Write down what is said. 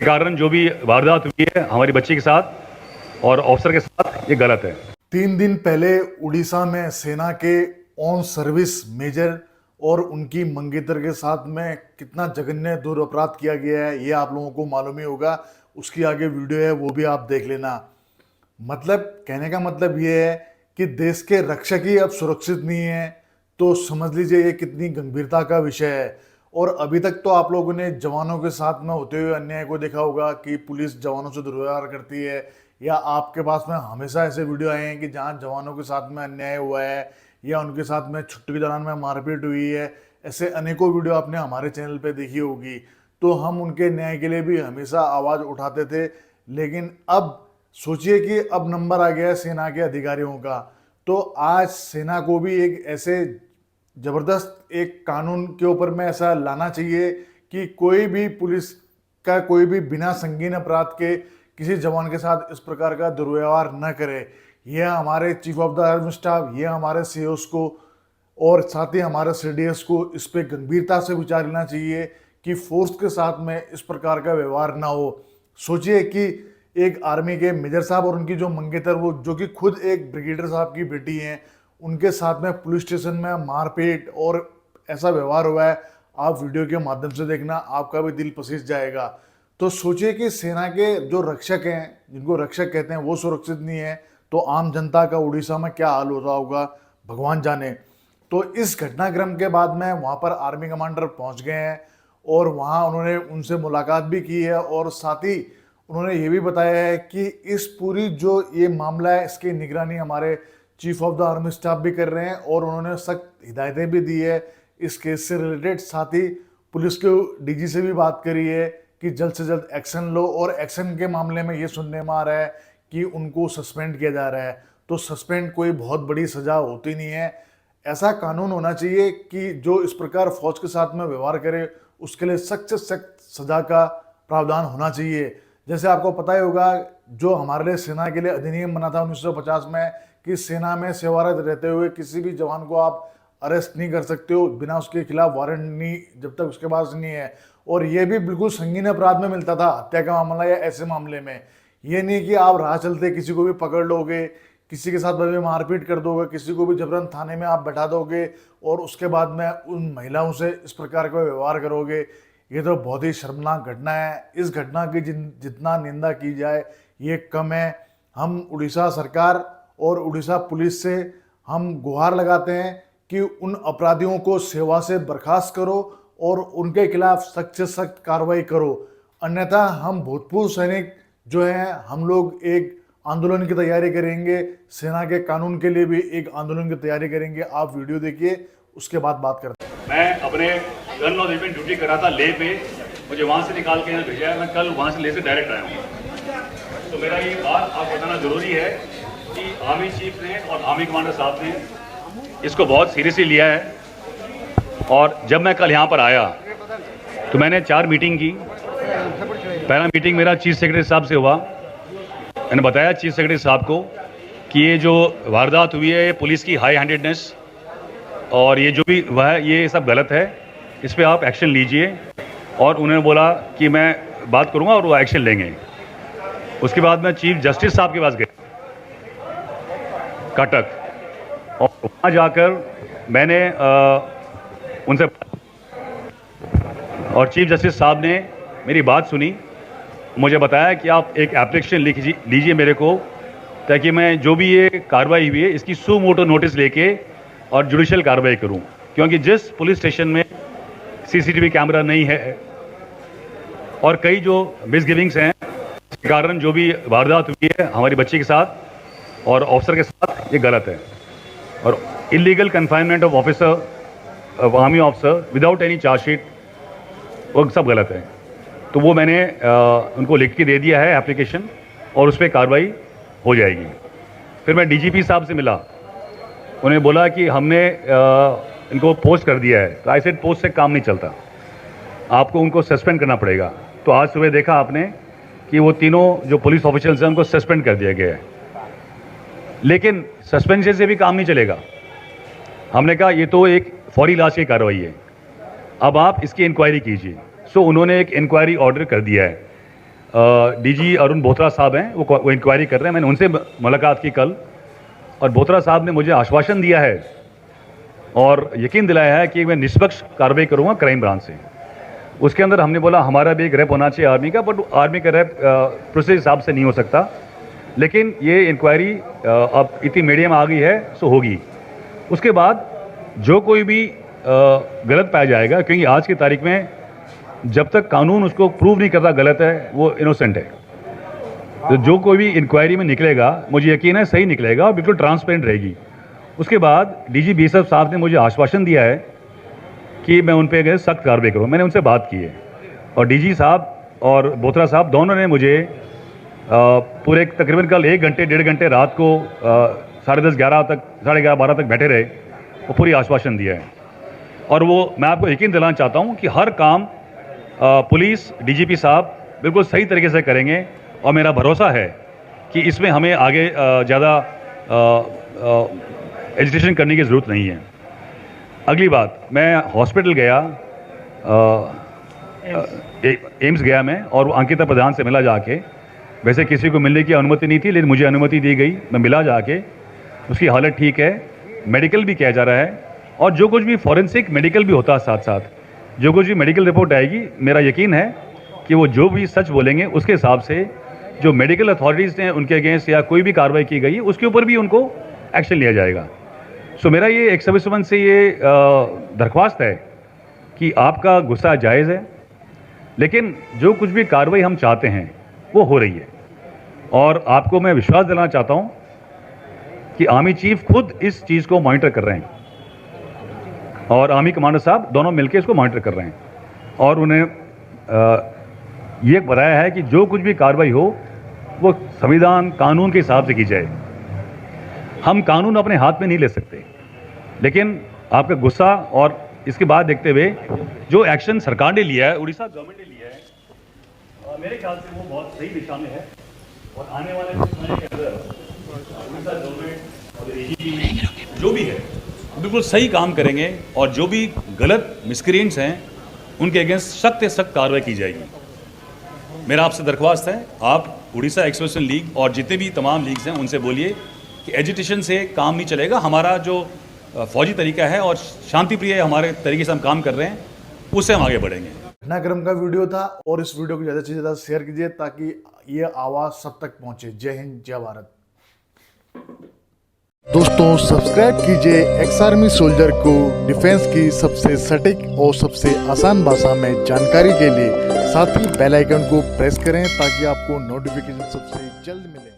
कारण जो भी वारदात हुई है हमारी बच्ची के साथ और ऑफिसर के साथ, ये गलत है। 3 दिन पहले उड़ीसा में सेना के ऑन सर्विस मेजर और उनकी मंगेतर के साथ में कितना जघन्य दुरपराध किया गया है, ये आप लोगों को मालूम ही होगा। उसकी आगे वीडियो है, वो भी आप देख लेना। मतलब कहने का मतलब ये है कि देश के रक्षक ही अब सुरक्षित नहीं है, तो समझ लीजिए ये कितनी गंभीरता का विषय है। और अभी तक तो आप लोगों ने जवानों के साथ में होते हुए अन्याय को देखा होगा कि पुलिस जवानों से दुर्व्यवहार करती है, या आपके पास में हमेशा ऐसे वीडियो आए हैं कि जहां जवानों के साथ में अन्याय हुआ है या उनके साथ में छुट्टी के दौरान में मारपीट हुई है। ऐसे अनेकों वीडियो आपने हमारे चैनल पे देखी होगी। तो हम उनके न्याय के लिए भी हमेशा आवाज़ उठाते थे, लेकिन अब सोचिए कि अब नंबर आ गया है सेना के अधिकारियों का। तो आज सेना को भी एक ऐसे जबरदस्त एक कानून के ऊपर में ऐसा लाना चाहिए कि कोई भी पुलिस का कोई भी बिना संगीन अपराध के किसी जवान के साथ इस प्रकार का दुर्व्यवहार न करे। यह हमारे chief of the army staff, यह हमारे सीओस को और साथ ही हमारे सीडीएस को इस पे गंभीरता से विचार लेना चाहिए कि फोर्स के साथ में इस प्रकार का व्यवहार ना हो। सोचिए कि एक आर्मी के मेजर साहब और उनकी जो मंगेतर, वो जो कि खुद एक ब्रिगेडियर साहब की बेटी हैं, उनके साथ में पुलिस स्टेशन में मारपीट और ऐसा व्यवहार हुआ है। आप वीडियो के माध्यम से देखना, आपका भी दिल पसीज जाएगा। तो सोचिए कि सेना के जो रक्षक हैं, जिनको रक्षक कहते हैं, वो सुरक्षित नहीं है, तो आम जनता का उड़ीसा में क्या हाल होता होगा भगवान जाने। तो इस घटनाक्रम के बाद में वहाँ पर आर्मी कमांडर पहुँच गए हैं और वहाँ उन्होंने उनसे मुलाकात भी की है, और साथ ही उन्होंने ये भी बताया है कि इस पूरी जो ये मामला है इसकी निगरानी हमारे chief of the army staff भी कर रहे हैं, और उन्होंने सख्त हिदायतें भी दी है इस केस से रिलेटेड। साथ ही पुलिस के डीजी से भी बात करी है कि जल्द से जल्द एक्शन लो, और एक्शन के मामले में ये सुनने में आ रहा है कि उनको सस्पेंड किया जा रहा है। तो सस्पेंड कोई बहुत बड़ी सजा होती नहीं है। ऐसा कानून होना चाहिए कि जो इस प्रकार फौज के साथ में व्यवहार करे उसके लिए सख्त से सख्त सजा का प्रावधान होना चाहिए। जैसे आपको पता ही होगा, जो हमारे लिए सेना के लिए अधिनियम बना था 1950 में, कि सेना में सेवारत रहते हुए किसी भी जवान को आप अरेस्ट नहीं कर सकते हो बिना उसके खिलाफ वारंट नहीं, जब तक उसके पास नहीं है। और ये भी बिल्कुल संगीन अपराध में मिलता था, हत्या का मामला या ऐसे मामले में। ये नहीं कि आप राह चलते किसी को भी पकड़ लोगे, किसी के साथ में मारपीट कर दोगे, किसी को भी जबरन थाने में आप बैठा दोगे और उसके बाद में उन महिलाओं से इस प्रकार का व्यवहार करोगे। ये तो बहुत ही शर्मनाक घटना है। इस घटना की जितना निंदा की जाए ये कम है। हम उड़ीसा सरकार और उड़ीसा पुलिस से हम गुहार लगाते हैं कि उन अपराधियों को सेवा से बर्खास्त करो और उनके खिलाफ सख्त से सख्त कार्रवाई करो। अन्यथा हम भूतपूर्व सैनिक जो हैं, हम लोग एक आंदोलन की तैयारी करेंगे, सेना के कानून के लिए भी एक आंदोलन की तैयारी करेंगे। आप वीडियो देखिए, उसके बाद बात करते हैं। मैं अपने गन लॉ में ड्यूटी कर रहा था ले पे, मुझे वहाँ से निकाल के यहाँ भेजा है। मैं कल वहाँ से ले से डायरेक्ट आया हूँ। तो मेरा ये बात आपको बताना जरूरी है कि आर्मी चीफ ने और आर्मी कमांडर साहब ने इसको बहुत सीरियसली लिया है। और जब मैं कल यहाँ पर आया तो मैंने 4 मीटिंग की। पहला मीटिंग मेरा चीफ सेक्रेटरी साहब से हुआ। मैंने बताया चीफ सेक्रेटरी साहब को कि ये जो वारदात हुई है ये पुलिस की हाई हैंडेडनेस और ये जो भी हुआ है ये सब गलत है, इस पर आप एक्शन लीजिए। और उन्होंने बोला कि मैं बात करूंगा और वो एक्शन लेंगे। उसके बाद मैं चीफ जस्टिस साहब के पास गया कटक, और वहाँ जाकर मैंने उनसे, और चीफ जस्टिस साहब ने मेरी बात सुनी। मुझे बताया कि आप एक एप्लीकेशन लिख लीजिए मेरे को, ताकि मैं जो भी ये कार्रवाई हुई है इसकी सू मोटो नोटिस लेके और जुडिशियल कार्रवाई करूं। क्योंकि जिस पुलिस स्टेशन में सीसीटीवी कैमरा नहीं है और कई जो मिसगिविंग्स हैं, इसके कारण जो भी वारदात हुई है हमारी बच्ची के साथ और ऑफिसर के साथ, ये गलत है। और illegal confinement of officer, army officer without any chargesheet, वो सब गलत है। तो वो मैंने उनको लिख के दे दिया है एप्लीकेशन, और उस पर कार्रवाई हो जाएगी। फिर मैं डीजीपी साहब से मिला, उन्होंने बोला कि हमने इनको पोस्ट कर दिया है। तो आई सेड पोस्ट से काम नहीं चलता, आपको उनको सस्पेंड करना पड़ेगा। तो आज सुबह देखा आपने कि वो तीनों जो पुलिस ऑफिशियल्स हैं उनको सस्पेंड कर दिया गया है। लेकिन सस्पेंशन से भी काम नहीं चलेगा। हमने कहा ये तो एक फौरी इलाज की कार्रवाई है, अब आप इसकी इंक्वायरी कीजिए। सो उन्होंने एक इंक्वायरी ऑर्डर कर दिया है। डीजी अरुण बोथरा साहब हैं, वो इंक्वायरी कर रहे हैं। मैंने उनसे मुलाकात की कल, और बोथरा साहब ने मुझे आश्वासन दिया है और यकीन दिलाया है कि मैं निष्पक्ष कार्रवाई करूंगा क्राइम ब्रांच से। उसके अंदर हमने बोला हमारा भी एक रेप होना चाहिए आर्मी का, बट आर्मी का रेप प्रोसेस हिसाब से नहीं हो सकता, लेकिन ये इंक्वायरी अब इतनी मीडिया में आ गई है, सो होगी। उसके बाद जो कोई भी गलत पाया जाएगा, क्योंकि आज की तारीख में जब तक कानून उसको प्रूव नहीं करता गलत है, वो इनोसेंट है। तो जो कोई भी इंक्वायरी में निकलेगा, मुझे यकीन है सही निकलेगा और बिल्कुल ट्रांसपेरेंट रहेगी। उसके बाद डीजी बीएसएफ साहब ने मुझे आश्वासन दिया है कि मैं उन पर सख्त कार्रवाई करूँ। मैंने उनसे बात की है, और डीजी साहब और बोथरा साहब दोनों ने मुझे पूरे तकरीबन कल 1 घंटे 1.5 घंटे रात को 10:30 11 तक 11:30 12 तक बैठे रहे, वो पूरी आश्वासन दिया है। और वो मैं आपको यकीन दिलाना चाहता हूँ कि हर काम पुलिस डीजीपी साहब बिल्कुल सही तरीके से करेंगे, और मेरा भरोसा है कि इसमें हमें आगे ज़्यादा एजिटेशन करने की ज़रूरत नहीं है। अगली बात, मैं हॉस्पिटल गया, एम्स गया मैं, और अंकिता प्रधान से मिला जाके। वैसे किसी को मिलने की अनुमति नहीं थी, लेकिन मुझे अनुमति दी गई, मैं मिला जाके। उसकी हालत ठीक है, मेडिकल भी किया जा रहा है, और जो कुछ भी फॉरेंसिक मेडिकल भी होता है साथ साथ, जो कुछ भी मेडिकल रिपोर्ट आएगी, मेरा यकीन है कि वो जो भी सच बोलेंगे उसके हिसाब से जो मेडिकल अथॉरिटीज़ ने उनके अगेंस्ट या कोई भी कार्रवाई की गई है उसके ऊपर भी उनको एक्शन लिया जाएगा। सो मेरा ये एक सर्विसमैन से ये दरख्वास्त है कि आपका गुस्सा जायज़ है, लेकिन जो कुछ भी कार्रवाई हम चाहते हैं वो हो रही है। और आपको मैं विश्वास दिलाना चाहता हूँ कि आर्मी चीफ खुद इस चीज़ को मॉनिटर कर रहे हैं, और आर्मी कमांडर साहब दोनों मिलकर इसको मॉनिटर कर रहे हैं, और उन्हें ये बताया है कि जो कुछ भी कार्रवाई हो वो संविधान कानून के हिसाब से की जाए। हम कानून अपने हाथ में नहीं ले सकते, लेकिन आपका गुस्सा और इसके बाद देखते हुए जो एक्शन सरकार ने लिया है, उड़ीसा गवर्नमेंट ने लिया है, मेरे ख्याल से वो बहुत सही दिशा में है। और आने वाले समय के अंदर उड़ीसा गवर्नमेंट और डीजीपी जो भी है बिल्कुल सही काम करेंगे, और जो भी गलत मिसक्रिएंट्स हैं उनके अगेंस्ट सख्त से सख्त कार्रवाई की जाएगी। मेरा आपसे दरख्वास्त है, आप उड़ीसा एक्सप्रेशन लीग और जितने भी तमाम लीग्स हैं उनसे बोलिए कि एजिटेशन से काम नहीं चलेगा। हमारा जो फौजी तरीका है और शांति प्रिय हमारे तरीके से हम काम कर रहे हैं, उससे हम आगे बढ़ेंगे। घटनाक्रम का वीडियो था, और इस वीडियो को ज़्यादा से ज़्यादा शेयर कीजिए ताकि ये आवाज़ सब तक पहुंचे। जय हिंद, जय भारत। दोस्तों, सब्सक्राइब कीजिए एक्स आर्मी सोल्जर को डिफेंस की सबसे सटीक और सबसे आसान भाषा में जानकारी के लिए। साथ ही बेल आइकन को प्रेस करें ताकि आपको नोटिफिकेशन सबसे जल्द मिले।